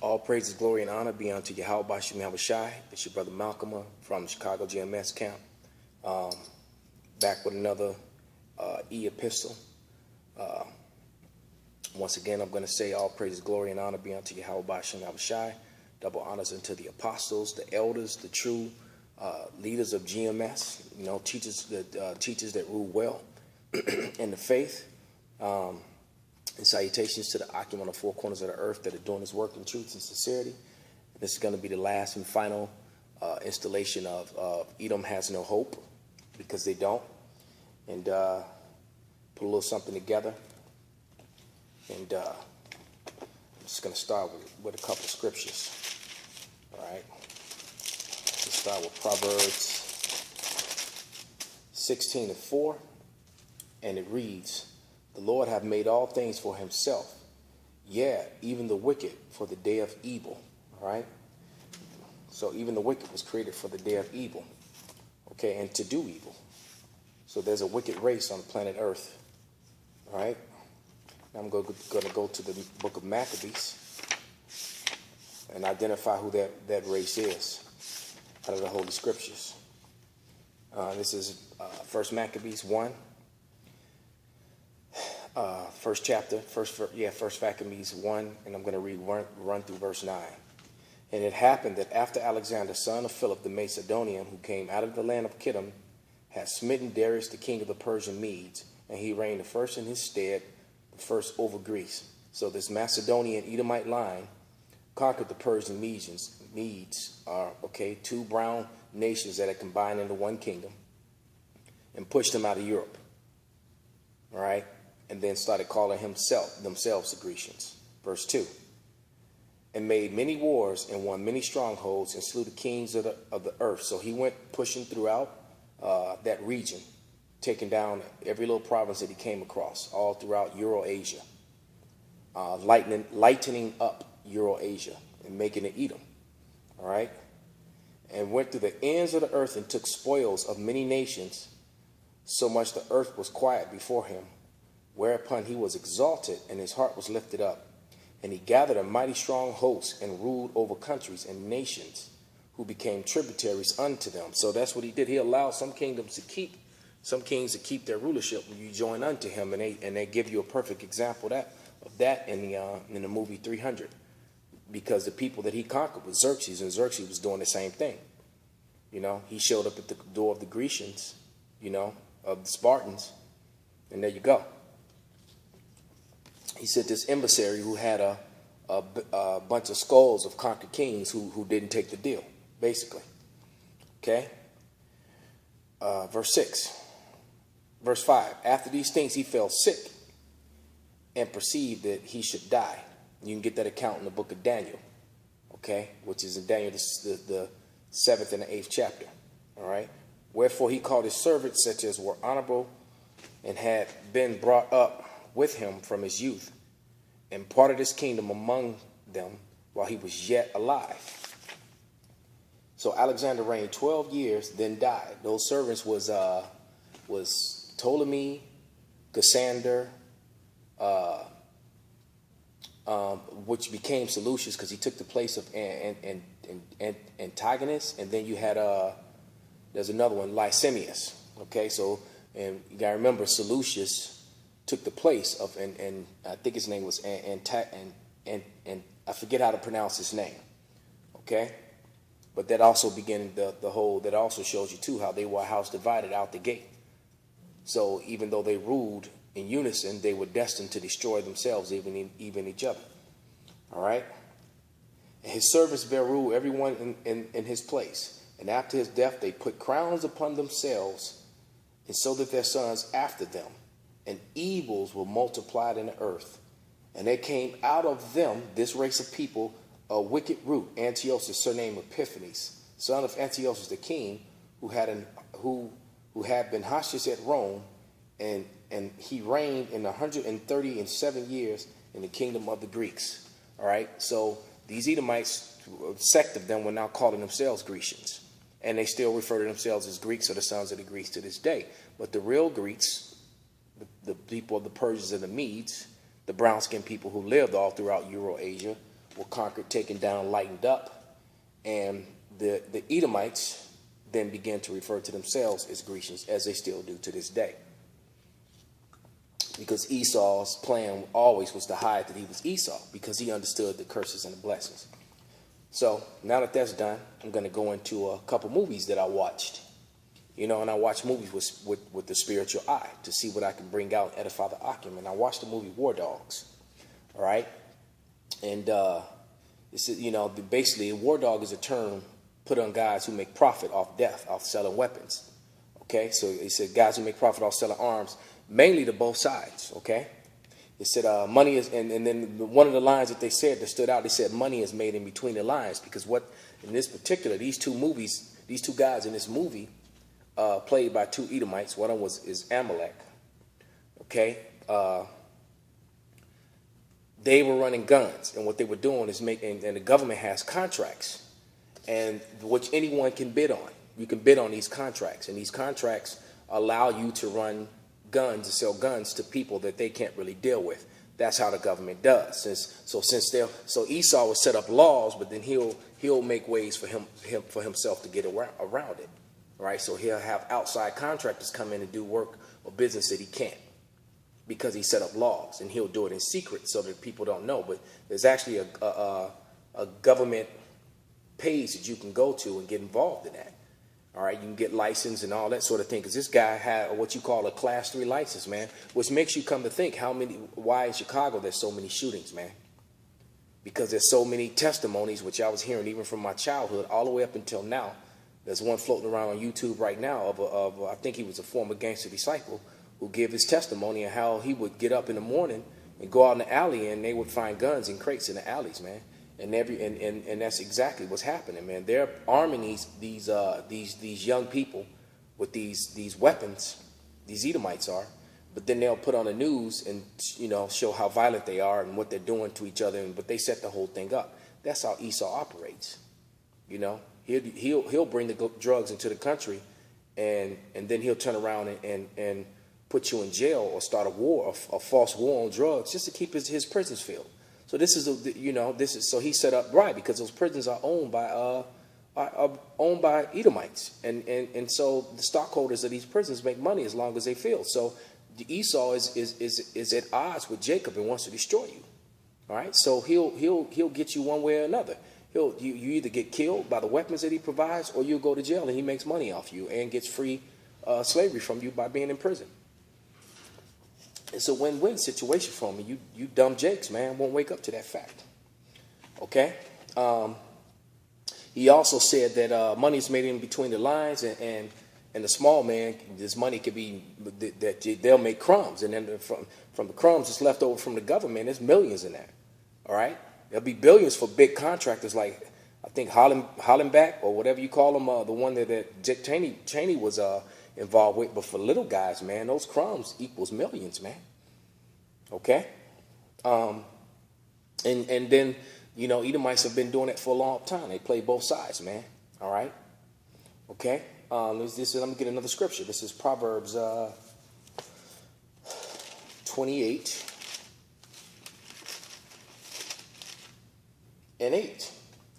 All praises, glory, and honor be unto Yahweh Bashem Yahushai. It's your brother Malcolm from the Chicago GMS camp. Back with another e-epistle. Once again, I'm going to say all praises, glory, and honor be unto Yahweh Bashem Yahushai. Double honors unto the apostles, the elders, the true leaders of GMS. You know, teachers that rule well in the faith. And salutations to the occupant on the four corners of the earth that are doing this work in truth and sincerity. And this is going to be the last and final installation of Edom Has No Hope, because they don't. And put a little something together. And I'm just going to start with a couple of scriptures. All right. Let's start with Proverbs 16:4. And it reads, "The Lord hath made all things for himself, yeah, even the wicked for the day of evil." All right? So even the wicked was created for the day of evil, okay, and to do evil. So there's a wicked race on planet Earth, all right? Now I'm going to go to the book of Maccabees and identify who that race is out of the Holy Scriptures. This is 1 Maccabees 1. First chapter, first Maccabees 1, and I'm going to run through verse 9. "And it happened that after Alexander, son of Philip the Macedonian, who came out of the land of Kittim, had smitten Darius the king of the Persian Medes, and he reigned the first in his stead, the first over Greece." So this Macedonian Edomite line conquered the Persian Medes. Medes are, two brown nations that had combined into one kingdom, and pushed them out of Europe. All right? And then started calling themselves the Grecians. Verse 2. "And made many wars and won many strongholds and slew the kings of the earth." So he went pushing throughout that region, taking down every little province that he came across, all throughout Eurasia, lightening up Eurasia and making it Edom. All right? "And went through the ends of the earth and took spoils of many nations, so much the earth was quiet before him. Whereupon he was exalted, and his heart was lifted up. And he gathered a mighty strong host, and ruled over countries and nations, who became tributaries unto them." So that's what he did. He allowed some kings to keep their rulership when you join unto him, and they give you a perfect example of that in the movie 300. Because the people that he conquered was Xerxes, and Xerxes was doing the same thing. You know, he showed up at the door of the Grecians, of the Spartans, and there you go. He sent this emissary who had a bunch of skulls of conquered kings who didn't take the deal, basically. Okay? Verse 6. Verse 5. "After these things he fell sick and perceived that he should die." You can get that account in the book of Daniel, okay? Which is in Daniel, the 7th and the 8th chapter. All right? "Wherefore he called his servants, such as were honorable and had been brought up with him from his youth, and parted his kingdom among them while he was yet alive." So Alexander reigned 12 years, then died. Those servants was Ptolemy, Cassander, which became Seleucus because he took the place of Antigonus, and then you had there's another one, Licinius. Okay, so and you gotta remember Seleucus took the place of, and I think his name was, and I forget how to pronounce his name, okay? But that also began the whole, that also shows you too how they were a house divided out the gate. So even though they ruled in unison, they were destined to destroy themselves, even each other, all right? "And his servants bare rule, everyone in his place. And after his death they put crowns upon themselves, and so that their sons after them. And evils were multiplied in the earth. And there came out of them, this race of people, a wicked root, Antiochus, surnamed Epiphanes, son of Antiochus the king, who had been Hostage at Rome, and he reigned in 137 years in the kingdom of the Greeks." All right, so these Edomites, a sect of them, were now calling themselves Grecians, and they still refer to themselves as Greeks, or the sons of the Greeks to this day. But the real Greeks, the people of the Persians and the Medes, the brown-skinned people who lived all throughout Eurasia, were conquered, taken down, lightened up, and the Edomites then began to refer to themselves as Grecians, as they still do to this day. Because Esau's plan always was to hide that he was Esau, because he understood the curses and the blessings. So now that that's done, I'm going to go into a couple movies that I watched. You know, and I watch movies with the spiritual eye to see what I can bring out, edify the Akim. And I watched the movie War Dogs. All right. And this is, you know, basically a war dog is a term put on guys who make profit off death, off selling weapons. Okay. So he said guys who make profit off selling arms, mainly to both sides. Okay. It said money is, and then one of the lines that they said that stood out, they said money is made in between the lines, because what in this particular, these two guys in this movie, played by two Edomites. One of them is Amalek. Okay. They were running guns, and what they were doing is making, and the government has contracts, and which anyone can bid on. You can bid on these contracts, and these contracts allow you to run guns and sell guns to people that they can't really deal with. That's how the government does. So Esau will set up laws, but then he'll make ways for himself to get around it. Right, so he'll have outside contractors come in and do work or business that he can't, because he set up laws, and he'll do it in secret so that people don't know. But there's actually a government page that you can go to and get involved in that. All right, you can get licensed and all that sort of thing, because this guy had what you call a Class 3 license, man, which makes you come to think why in Chicago there's so many shootings, man. Because there's so many testimonies, which I was hearing even from my childhood all the way up until now. There's one floating around on YouTube right now of I think he was a former gangster disciple, who gave his testimony of how he would get up in the morning and go out in the alley, and they would find guns in crates in the alleys, man. And that's exactly what's happening, man. They're arming these young people with these weapons. These Edomites are, but then they'll put on the news and, you know, show how violent they are and what they're doing to each other, but they set the whole thing up. That's how Esau operates, you know. He'll bring the drugs into the country, and then he'll turn around and put you in jail or start a war, a false war on drugs, just to keep his prisons filled. So this is so he set up right, because those prisons are owned by Edomites, and so the stockholders of these prisons make money as long as they fill. So Esau is at odds with Jacob and wants to destroy you. All right, so he'll get you one way or another. You either get killed by the weapons that he provides, or you'll go to jail and he makes money off you and gets free slavery from you by being in prison. It's a win-win situation for me. You dumb jakes, man, won't wake up to that fact. Okay? He also said that money is made in between the lines, and the small man, this money could be, that they'll make crumbs, and then from the crumbs that's left over from the government, there's millions in that. All right? There'll be billions for big contractors like, I think, Hollenbach, or whatever you call them, the one that Dick Cheney was involved with. But for little guys, man, those crumbs equals millions, man. Okay? And then, you know, Edomites have been doing it for a long time. They play both sides, man. All right? Okay? Let me get another scripture. This is Proverbs 28. And 8,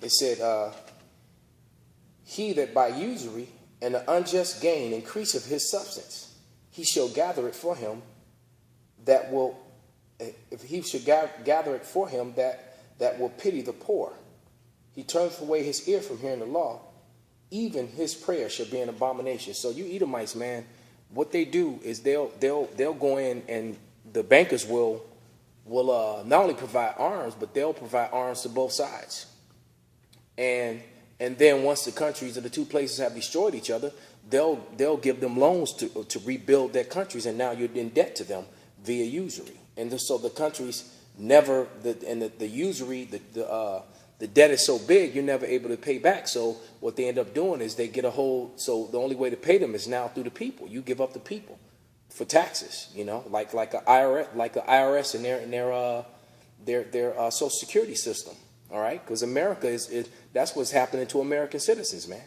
it said, he that by usury and the unjust gain increaseth his substance, he shall gather it for him that will, if he should gather it for him that will pity the poor. He turneth away his ear from hearing the law, even his prayer shall be an abomination. So you Edomites, man, what they do is they'll go in, and the bankers will not only provide arms, but they'll provide arms to both sides. And then once the countries of the two places have destroyed each other, they'll give them loans to rebuild their countries, and now you're in debt to them via usury. And so the countries never, the usury, the debt is so big, you're never able to pay back. So what they end up doing is they get a hold. So the only way to pay them is now through the people. You give up the people for taxes, you know, like a IRS and their Social Security system. All right, because America is that's what's happening to American citizens, man.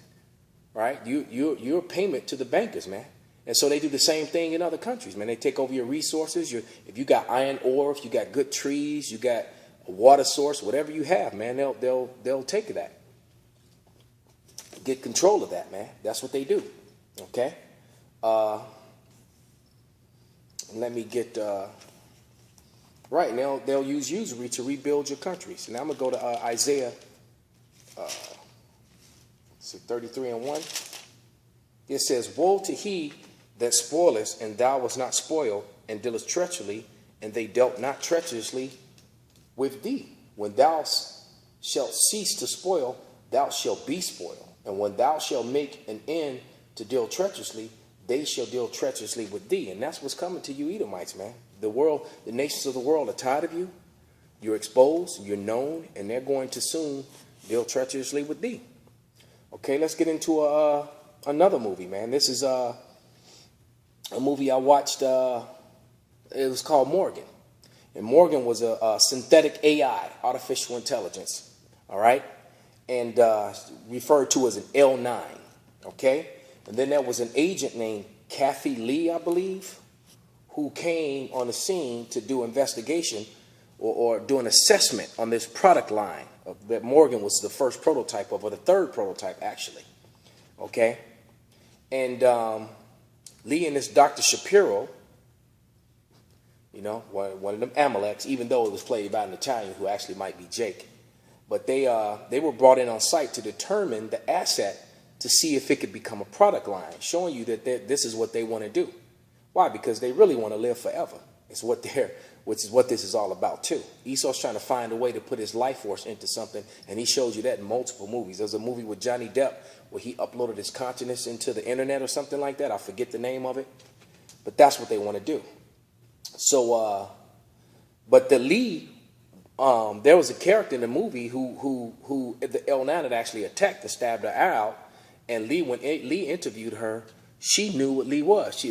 Right, you're a payment to the bankers, man. And so they do the same thing in other countries, man. They take over your resources. If you got iron ore, if you got good trees, you got a water source, whatever you have, man, they'll take that. Get control of that, man. That's what they do. Okay? Let me get right. And they'll use usury to rebuild your countries. And now I'm gonna go to Isaiah 33:1. It says, "Woe to he that spoileth, and thou wast not spoiled, and dealest treacherously, and they dealt not treacherously with thee. When thou shalt cease to spoil, thou shalt be spoiled. And when thou shalt make an end to deal treacherously, they shall deal treacherously with thee." And that's what's coming to you Edomites, man. The world, the nations of the world are tired of you. You're exposed, you're known, and they're going to soon deal treacherously with thee. Okay, let's get into another movie, man. This is a movie I watched. It was called Morgan. And Morgan was a synthetic AI, artificial intelligence, all right? And referred to as an L9, okay? And then there was an agent named Kathy Lee, I believe, who came on the scene to do investigation or do an assessment on this product line that Morgan was the first prototype of, or the third prototype, actually, okay? And Lee and this Dr. Shapiro, you know, one of them Amaleks, even though it was played by an Italian who actually might be Jake. But they were brought in on site to determine the asset to see if it could become a product line, showing you that this is what they want to do. Why? Because they really want to live forever. Which is what this is all about too. Esau's trying to find a way to put his life force into something, and he shows you that in multiple movies. There's a movie with Johnny Depp where he uploaded his consciousness into the internet or something like that. I forget the name of it, but that's what they want to do. So, but the Lee, there was a character in the movie who the L9 had actually attacked and stabbed her out, and when Lee interviewed her, she knew what Lee was.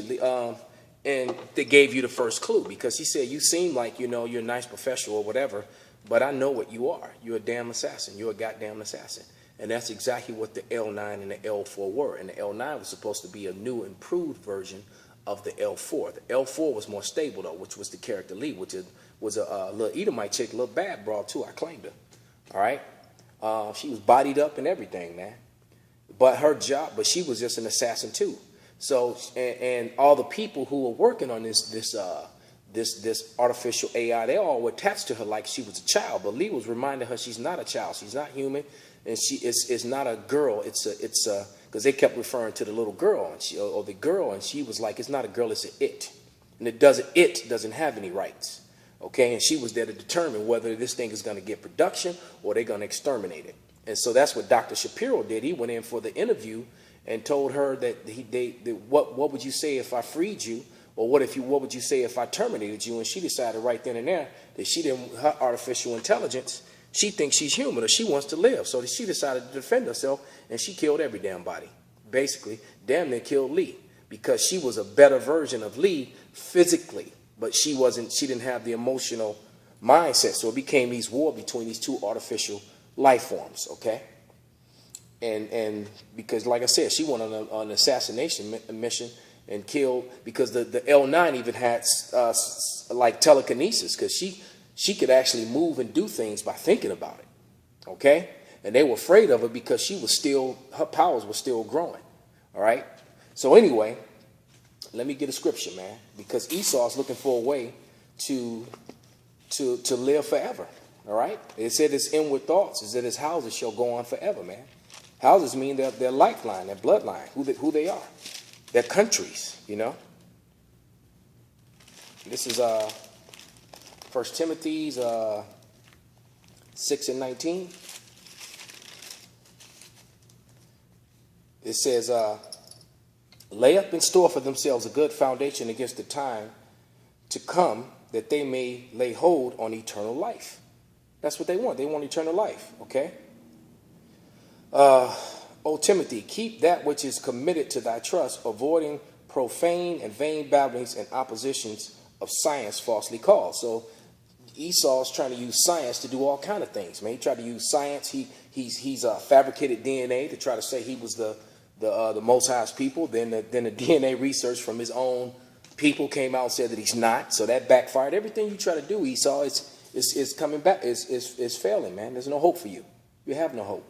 And they gave you the first clue, because he said, "You seem like, you know, you're a nice professional or whatever, but I know what you are. You're a damn assassin. You're a goddamn assassin." And that's exactly what the L9 and the L4 were. And the L9 was supposed to be a new, improved version of the L4. The L4 was more stable, though, which was the character Lee, which was a little Edomite chick, a little bad broad, too. I claimed her. All right? She was bodied up and everything, man. But she was just an assassin, too. So, and all the people who were working on this artificial AI, they all were attached to her like she was a child. But Lee was reminding her she's not a child, she's not human, and it's not a girl. It's because they kept referring to the little girl or the girl, and she was like, it's not a girl, it's an it, and it doesn't have any rights. Okay, and she was there to determine whether this thing is going to get production or they're going to exterminate it. And so that's what Dr. Shapiro did. He went in for the interview and told her that what would you say if I freed you, or what would you say if I terminated you? And she decided right then and there that her artificial intelligence, she thinks she's human, or she wants to live. So she decided to defend herself, and she killed every damn body. Basically, damn near killed Lee, because she was a better version of Lee physically, but she didn't have the emotional mindset. So it became these war between these two artificial life forms, okay? And because, like I said, she went on an assassination mission and killed, because the L9 even had like telekinesis, because she could actually move and do things by thinking about it, okay? And they were afraid of her because her powers were still growing, all right? So anyway, let me get a scripture, man, because Esau's looking for a way to live forever, all right? It said his inward thoughts is that his houses shall go on forever, man. Houses mean their lifeline, their bloodline, who they are, their countries, you know. This is 1 Timothy 6:19. It says, "Lay up in store for themselves a good foundation against the time to come, that they may lay hold on eternal life." That's what they want. They want eternal life, okay? O Timothy, keep that which is committed to thy trust, avoiding profane and vain babblings and oppositions of science falsely called. So Esau's trying to use science to do all kind of things, man. He tried to use science. He's fabricated DNA to try to say he was the Most High's people. Then the DNA research from his own people came out and said that he's not. So that backfired. Everything you try to do, Esau, it's coming back. It's failing, man. There's no hope for you. You have no hope.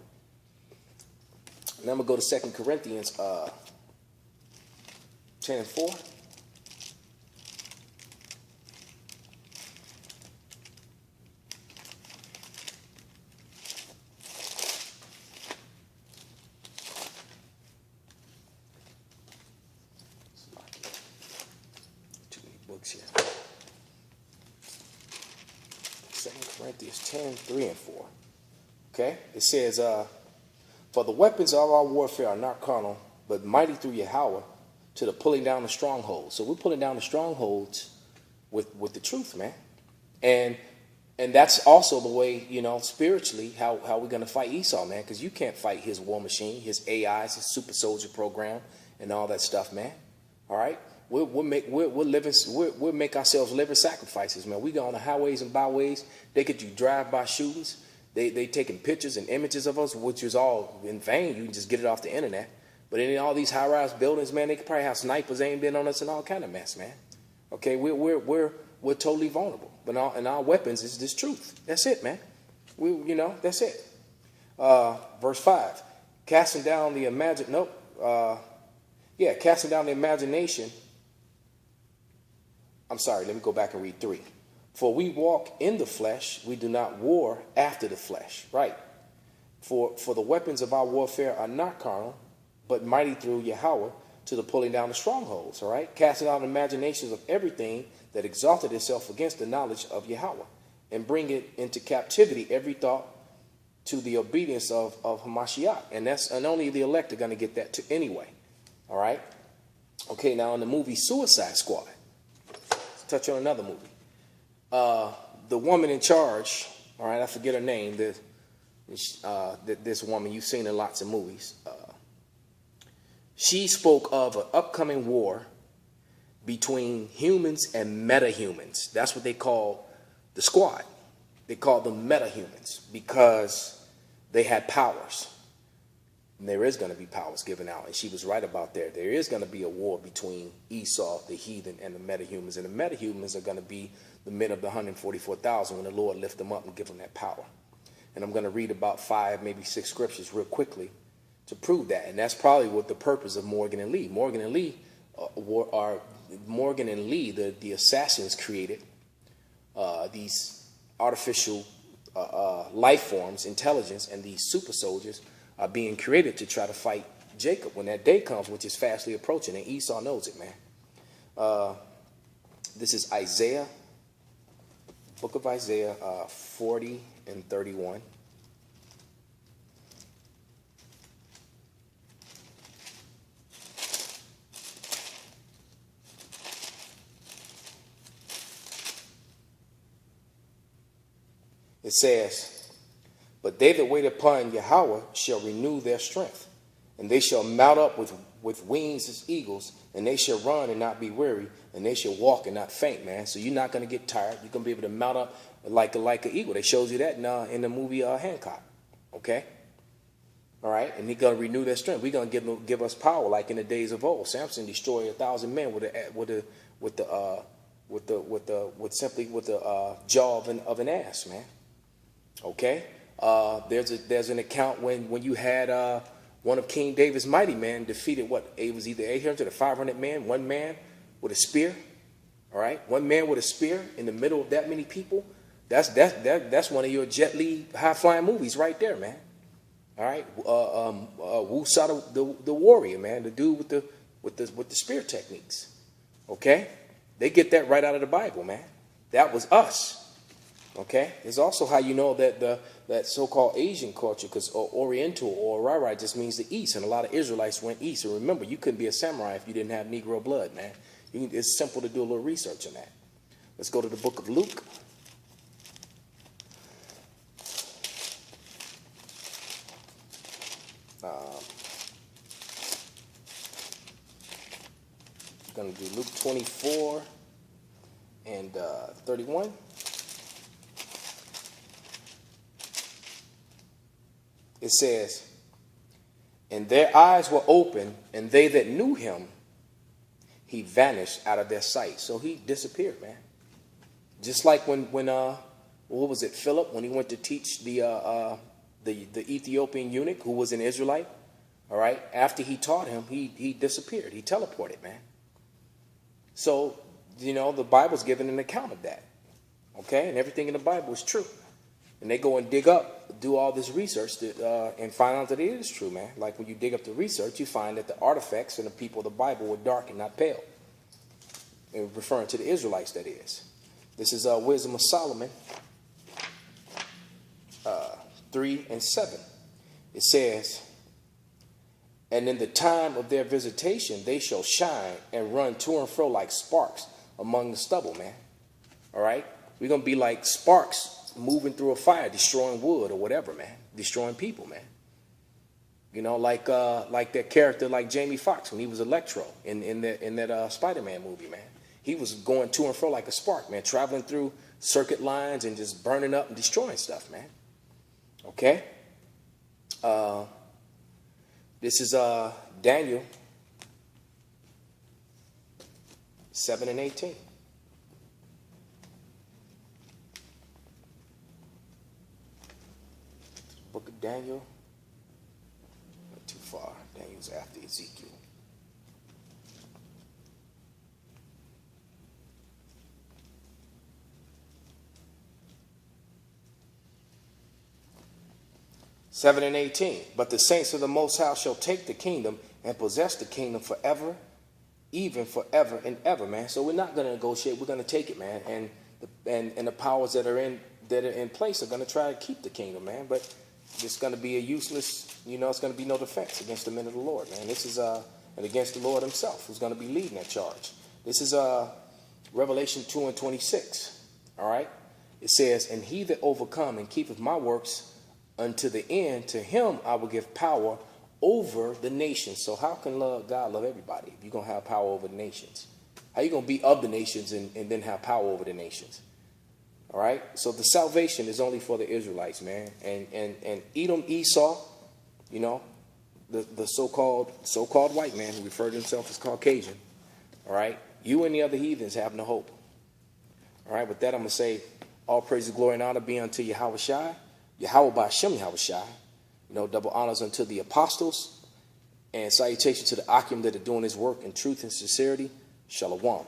And I'm going to go to 2 Corinthians 10:4. Too many books here. 2 Corinthians 10:3-4. Okay? It says, for the weapons of our warfare are not carnal, but mighty through Yahweh to the pulling down of strongholds. So we're pulling down the strongholds with the truth, man. And that's also the way, you know, spiritually, how we're going to fight Esau, man. Because you can't fight his war machine, his AIs, his super soldier program, and all that stuff, man. All right? We'll make ourselves living sacrifices, man. We go on the highways and byways. They could do drive-by shootings. They taking pictures and images of us, which is all in vain. You can just get it off the internet. But in all these high-rise buildings, man, they could probably have snipers aimed in on us and all kind of mess, man. Okay, we're totally vulnerable. But our weapons is this truth. That's it, man. That's it. Verse 5, casting down the imagination. I'm sorry, let me go back and read 3. For we walk in the flesh, we do not war after the flesh. Right. For the weapons of our warfare are not carnal, but mighty through Yahweh to the pulling down of strongholds. All right. Casting out imaginations of everything that exalted itself against the knowledge of Yahweh, and bring it into captivity every thought to the obedience of Hamashiach. And only the elect are going to get that anyway. All right. Okay. Now in the movie Suicide Squad, let's touch on another movie. The woman in charge, all right, I forget her name. This woman, you've seen in lots of movies. She spoke of an upcoming war between humans and metahumans. That's what they call the squad. They call them metahumans because they had powers. And there is going to be powers given out. And she was right about that. There is going to be a war between Esau, the heathen, and the metahumans. And the metahumans are going to be the men of the 144,000 when the Lord lift them up and give them that power. And I'm going to read about 5, maybe 6 scriptures real quickly to prove that. And that's probably what the purpose of Morgan and Lee. Morgan and Lee, the assassins created these artificial life forms, intelligence, and these super soldiers are being created to try to fight Jacob when that day comes, which is fastly approaching. And Esau knows it, man. This is Isaiah. Book of Isaiah 40 and 31. It says, but they that wait upon Yahweh shall renew their strength, and they shall mount up with wings as eagles, and they shall run and not be weary, and they shall walk and not faint, man. So you're not going to get tired. You're going to be able to mount up like an eagle. They showed you that in the movie Hancock. Okay? All right? And he's going to renew their strength. We're going to give us power like in the days of old. Samson destroyed 1,000 men with the jaw of an ass, man. Okay? There's an account when you had one of King David's mighty men defeated it was either 800 or 500 men, one man with a spear. All right, one man with a spear in the middle of that many people. That's one of your Jet Li high flying movies right there, man. All right, Wu Sa the warrior, man, the dude with the spear techniques. Okay, they get that right out of the Bible, man. That was us. Okay, it's also how you know that so-called Asian culture, because Oriental or Rai just means the East, and a lot of Israelites went East. And remember, you couldn't be a samurai if you didn't have Negro blood, man. It's simple to do a little research on that. Let's go to the book of Luke. We're going to do Luke 24 and 31. It says, and their eyes were open, and they that knew him, he vanished out of their sight. So he disappeared, man. Just like when what was it, Philip, when he went to teach the Ethiopian eunuch who was an Israelite, all right, after he taught him, he disappeared. He teleported, man. So, you know, the Bible's giving an account of that, okay? And everything in the Bible is true. And they go and dig up, do all this research and find out that it is true, man. Like when you dig up the research, you find that the artifacts and the people of the Bible were dark and not pale. And referring to the Israelites, that is. This is Wisdom of Solomon 3 and 7. It says, and in the time of their visitation, they shall shine and run to and fro like sparks among the stubble, man. All right? We're going to be like sparks moving through a fire, destroying wood or whatever, man. Destroying people, man. You know, like that character like Jamie Foxx when he was Electro in that Spider-Man movie, man. He was going to and fro like a spark, man, traveling through circuit lines and just burning up and destroying stuff, man. Okay? This is Daniel 7 and 18. Book of Daniel. Not too far. Daniel's after Ezekiel. (7 and 18). But the saints of the Most High shall take the kingdom and possess the kingdom forever, even forever and ever, man. So we're not going to negotiate. We're going to take it, man. And the powers that are in place are going to try to keep the kingdom, man. But it's going to be a useless, you know, it's going to be no defense against the men of the Lord, man. This is and against the Lord himself, who's going to be leading that charge. This is Revelation 2 and 26. All right. It says, and he that overcome and keepeth my works unto the end, to him I will give power over the nations. So how can God love everybody if you're going to have power over the nations? How you going to be of the nations and then have power over the nations? All right. So the salvation is only for the Israelites, man. And Edom, Esau, you know, the so-called white man who referred to himself as Caucasian. All right. You and the other heathens have no hope. All right. With that, I'm going to say all praise, glory, and honor be unto Yahweh Shai. Yahweh Ba'Shem Yahweh Shai. You know, double honors unto the apostles and salutation to the Akim that are doing his work in truth and sincerity. Shalom.